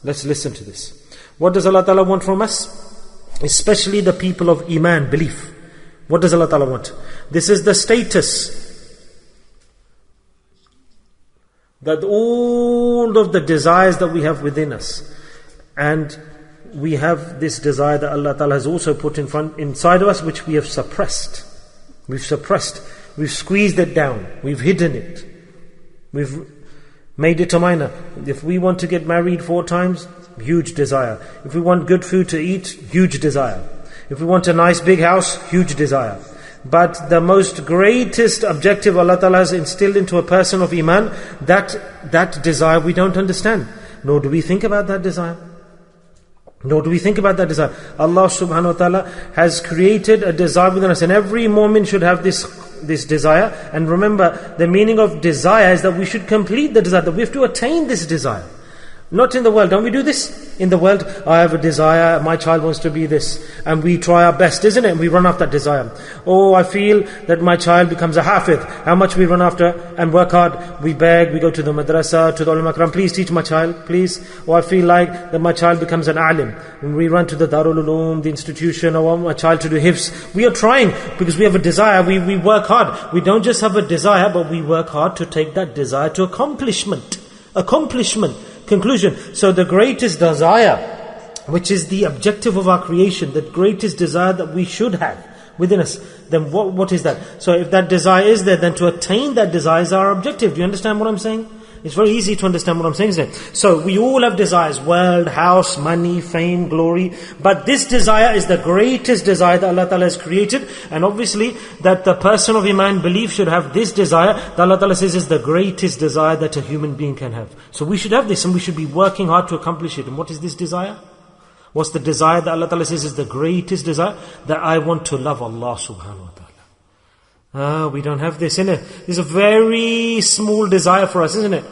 Let's listen to this. What does Allah Ta'ala want from us? Especially the people of Iman, belief. What does Allah Ta'ala want? This is the status that all of the desires that we have within us, and we have this desire that Allah Ta'ala has also put inside of us, which we have suppressed. We've suppressed. We've squeezed it down. We've hidden it. We've made it a minor. If we want to get married 4 times, huge desire. If we want good food to eat, huge desire. If we want a nice big house, huge desire. But the most greatest objective Allah Ta'ala has instilled into a person of Iman, that desire we don't understand. Nor do we think about that desire. Nor do we think about that desire. Allah subhanahu wa ta'ala has created a desire within us, and every mu'min should have this desire. And remember, the meaning of desire is that we should complete the desire, that we have to attain this desire. Not in the world. Don't we do this? In the world, I have a desire, my child wants to be this. And we try our best, isn't it? And we run after that desire. Oh, I feel that my child becomes a hafiz. How much we run after and work hard. We beg, we go to the madrasa, to the ulama ikram, please teach my child, please. Or I feel like that my child becomes an alim. And we run to the Darul Uloom, the institution, or my child to do hifz. We are trying because we have a desire, we work hard. We don't just have a desire, but we work hard to take that desire to accomplishment. Conclusion. So the greatest desire, which is the objective of our creation, the greatest desire that we should have within us, then what is that? So if that desire is there, then to attain that desire is our objective. Do you understand what I'm saying? It's very easy to understand what I'm saying, isn't it? So we all have desires, world, house, money, fame, glory. But this desire is the greatest desire that Allah Ta'ala has created. And obviously that the person of Iman belief should have this desire that Allah Ta'ala says is the greatest desire that a human being can have. So we should have this, and we should be working hard to accomplish it. And what is this desire? What's the desire that Allah Ta'ala says is the greatest desire? That I want to love Allah subhanahu wa ta'ala. We don't have this, innit? It's a very small desire for us, isn't it?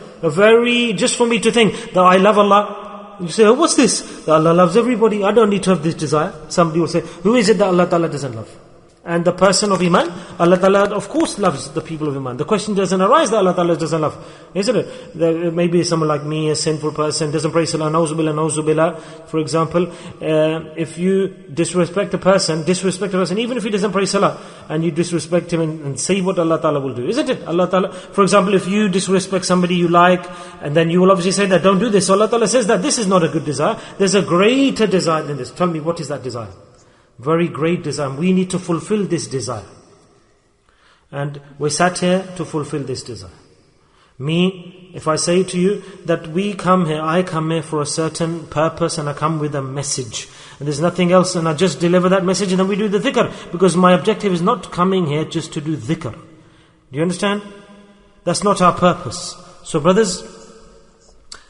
Just for me to think that I love Allah. You say, oh, what's this? That Allah loves everybody. I don't need to have this desire. Somebody will say, who is it that Allah Ta'ala doesn't love? And the person of Iman, Allah Ta'ala of course loves the people of Iman. The question doesn't arise that Allah Ta'ala doesn't love, isn't it? There may be someone like me, a sinful person, doesn't pray salah, nauzubillah. For example, if you disrespect a person, even if he doesn't pray salah, and you disrespect him and say what Allah Ta'ala will do, isn't it? Allah Ta'ala, for example, if you disrespect somebody you like, and then you will obviously say that, don't do this. So Allah Ta'ala says that this is not a good desire. There's a greater desire than this. Tell me, what is that desire? Very great desire. We need to fulfill this desire. And we're sat here to fulfill this desire. Me, if I say to you that I come here for a certain purpose, and I come with a message, and there's nothing else, and I just deliver that message, and then we do the dhikr, because my objective is not coming here just to do dhikr. Do you understand? That's not our purpose. So brothers,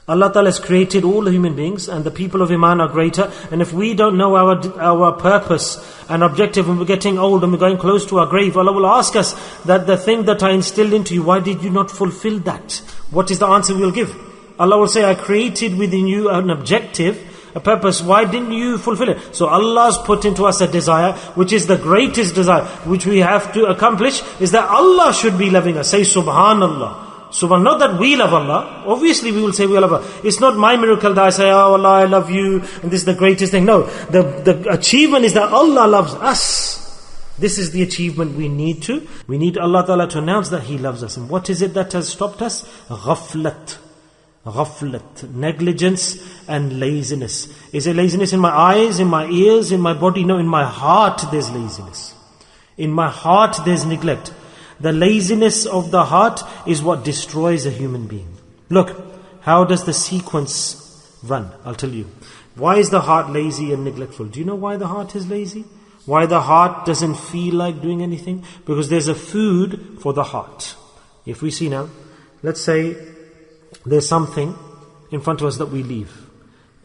Allah Ta'ala has created all the human beings, and the people of Iman are greater. And if we don't know our purpose and objective, when we're getting old and we're going close to our grave, Allah will ask us that the thing that I instilled into you, why did you not fulfill that? What is the answer we'll give? Allah will say, I created within you an objective, a purpose, why didn't you fulfill it? So Allah's put into us a desire, which is the greatest desire, which we have to accomplish, is that Allah should be loving us. Say Subhanallah. Not that we love Allah. Obviously we will say we love Allah. It's not my miracle that I say, oh Allah, I love you, and this is the greatest thing. No, the achievement is that Allah loves us. This is the achievement we need to. We need Allah Ta'ala to announce that He loves us. And what is it that has stopped us? Ghaflat, negligence and laziness. Is it laziness in my eyes, in my ears, in my body? No, in my heart there's laziness. In my heart there's neglect. The laziness of the heart is what destroys a human being. Look, how does the sequence run? I'll tell you. Why is the heart lazy and neglectful? Do you know why the heart is lazy? Why the heart doesn't feel like doing anything? Because there's a food for the heart. If we see now, let's say there's something in front of us that we leave.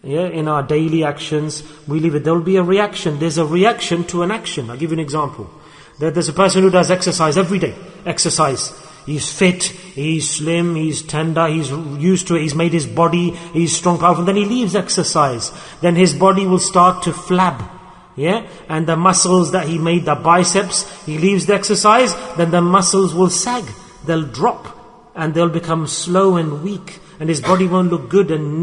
Yeah, in our daily actions, we leave it. There will be a reaction. There's a reaction to an action. I'll give you an example. There's a person who does exercise every day. Exercise. He's fit, he's slim, he's tender, he's used to it, he's made his body, he's strong, powerful. Then he leaves exercise. Then his body will start to flab. Yeah? And the muscles that he made, the biceps, he leaves the exercise, then the muscles will sag. They'll drop. And they'll become slow and weak. And his body won't look good and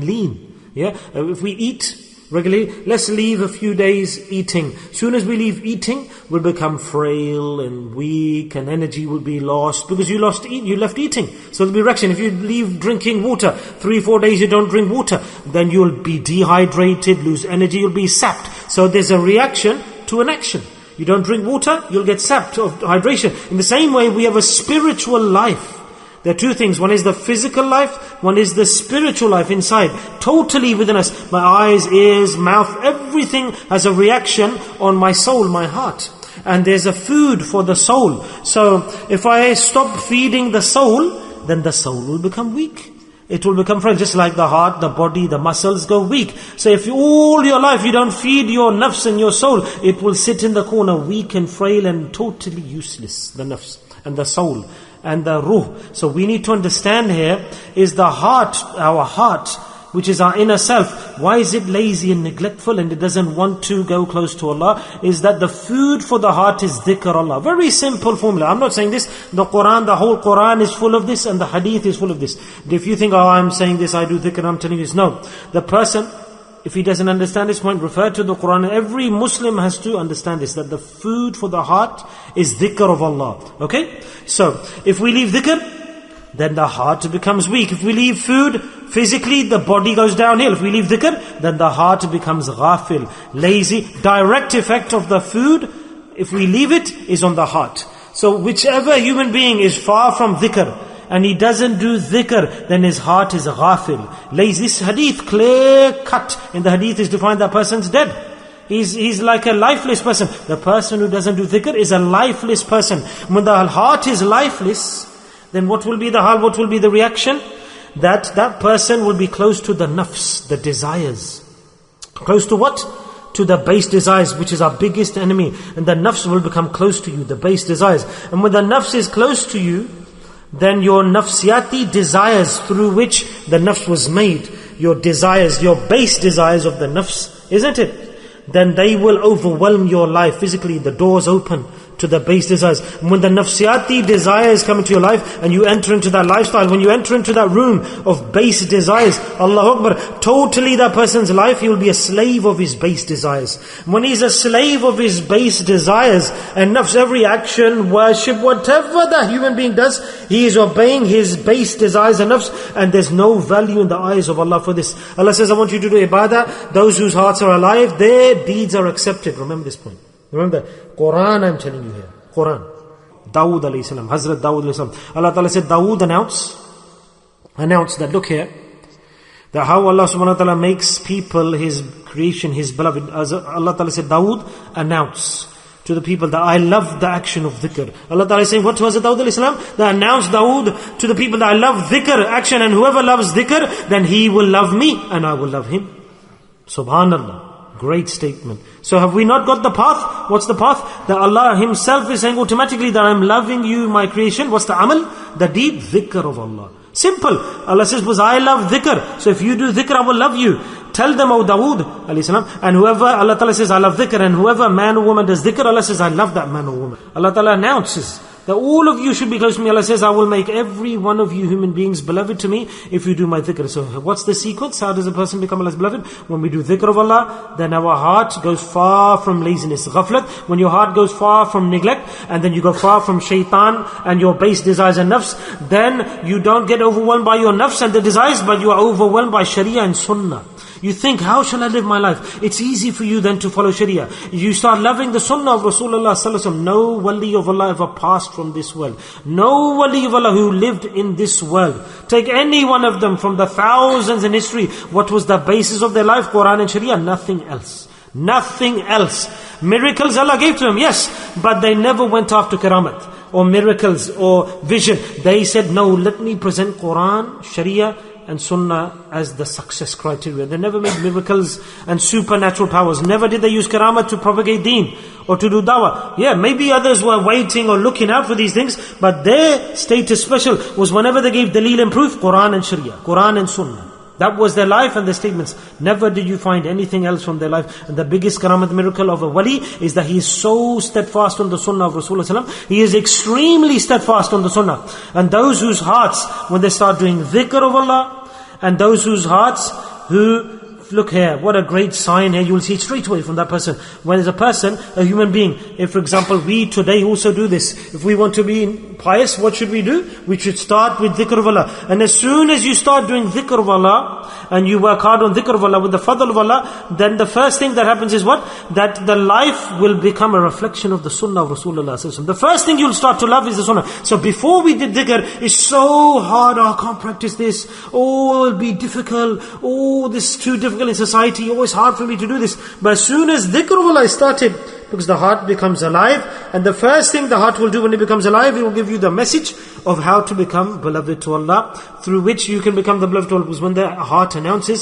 lean. Yeah, if we eat regularly, let's leave a few days eating. Soon as we leave eating, we'll become frail and weak, and energy will be lost because you left eating. So there'll be reaction. If you leave drinking water, 3-4 days you don't drink water, then you'll be dehydrated, lose energy, you'll be sapped. So there's a reaction to an action. You don't drink water, you'll get sapped of hydration. In the same way, we have a spiritual life. There are two things. One is the physical life, one is the spiritual life inside, totally within us. My eyes, ears, mouth, everything has a reaction on my soul, my heart. And there's a food for the soul. So if I stop feeding the soul, then the soul will become weak. It will become frail, just like the heart, the body, the muscles go weak. So if all your life you don't feed your nafs and your soul, it will sit in the corner weak and frail and totally useless, the nafs and the soul and the ruh. So we need to understand here is the heart, our heart, which is our inner self. Why is it lazy and neglectful and it doesn't want to go close to Allah? Is that the food for the heart is dhikr Allah. Very simple formula. I'm not saying this. The Quran, the whole Quran is full of this and the hadith is full of this. If you think, oh, I'm saying this, I do dhikr, I'm telling you this. No. The person, if he doesn't understand this point, refer to the Quran. Every Muslim has to understand this, that the food for the heart is dhikr of Allah. Okay? So, if we leave dhikr, then the heart becomes weak. If we leave food, physically the body goes downhill. If we leave dhikr, then the heart becomes ghafil, lazy. Direct effect of the food, if we leave it, is on the heart. So whichever human being is far from dhikr, and he doesn't do dhikr, then his heart is ghafil, lazy. This hadith, clear cut in the hadith, is defined that person's dead. He's like a lifeless person. The person who doesn't do dhikr is a lifeless person. When the heart is lifeless, then what will be the hal, what will be the reaction? That person will be close to the nafs, the desires. Close to what? To the base desires, which is our biggest enemy. And the nafs will become close to you, the base desires. And when the nafs is close to you, then your nafsiyati desires through which the nafs was made, your desires, your base desires of the nafs, isn't it? Then they will overwhelm your life physically. The doors open to the base desires. And when the nafsiyati desires come into your life and you enter into that lifestyle, when you enter into that room of base desires, Allahu Akbar, totally that person's life, he will be a slave of his base desires. When he's a slave of his base desires and nafs, every action, worship, whatever the human being does, he is obeying his base desires and nafs, and there's no value in the eyes of Allah for this. Allah says, I want you to do ibadah. Those whose hearts are alive, their deeds are accepted. Remember this point. Remember that Quran I'm telling you here. Quran. Dawood alayhi salam. Hadhrat Dawood alayhi salam. Allah Ta'ala said, Dawood announced that, look here, that how Allah subhanahu wa ta'ala makes people, His creation, His beloved. As Allah Ta'ala said, Dawood, announce to the people that I love the action of dhikr. Allah Ta'ala is saying, what was it, Dawood alayhi salam? That announced Dawood to the people that I love dhikr action, and whoever loves dhikr, then he will love me and I will love him. Subhanallah. Great statement. So have we not got the path? What's the path? That Allah Himself is saying automatically that I'm loving you, my creation. What's the amal? The deed, dhikr of Allah. Simple. Allah says, because I love dhikr. So if you do dhikr, I will love you. Tell them, O Dawood alayhi salam. And whoever, Allah Ta'ala says, I love dhikr. And whoever man or woman does dhikr, Allah says, I love that man or woman. Allah Ta'ala announces that all of you should be close to me. Allah says, I will make every one of you human beings beloved to me if you do my dhikr. So what's the sequence? How does a person become Allah's beloved? When we do dhikr of Allah, then our heart goes far from laziness, ghaflat. When your heart goes far from neglect, and then you go far from shaitan and your base desires and nafs, then you don't get overwhelmed by your nafs and the desires, but you are overwhelmed by sharia and sunnah. You think, how shall I live my life? It's easy for you then to follow Sharia. You start loving the Sunnah of Rasulullah sallallahu alaihi wasallam. No wali of Allah ever passed from this world. No wali of Allah who lived in this world. Take any one of them from the thousands in history. What was the basis of their life? Quran and Sharia. Nothing else. Nothing else. Miracles Allah gave to them, yes. But they never went after karamat or miracles or vision. They said, no, let me present Quran, Sharia and Sunnah as the success criteria. They never made miracles and supernatural powers. Never did they use karama to propagate deen or to do dawah. Yeah, maybe others were waiting or looking out for these things, but their status special was whenever they gave dalil and proof, Quran and Sharia, Quran and Sunnah. That was their life and their statements. Never did you find anything else from their life. And the biggest karamat miracle of a wali is that he is so steadfast on the sunnah of Rasulullah ﷺ. He is extremely steadfast on the sunnah. And those whose hearts, when they start doing dhikr of Allah, and those whose hearts who look here, what a great sign here. You will see straight away from that person. When there's a person, a human being, if for example we today also do this, if we want to be pious, what should we do? We should start with dhikr of Allah. And as soon as you start doing dhikr of Allah, and you work hard on dhikr of Allah with the fadl of Allah, then the first thing that happens is what? That the life will become a reflection of the sunnah of Rasulullah. The first thing you'll start to love is the sunnah. So before we did dhikr, it's so hard, I can't practice this. Oh, it'll be difficult. Oh, this is too difficult in society. Oh, it's hard for me to do this. But as soon as dhikr of Allah is started, because the heart becomes alive, and the first thing the heart will do when it becomes alive, it will give you the message of how to become beloved to Allah, through which you can become the beloved to Allah. Because when the heart announces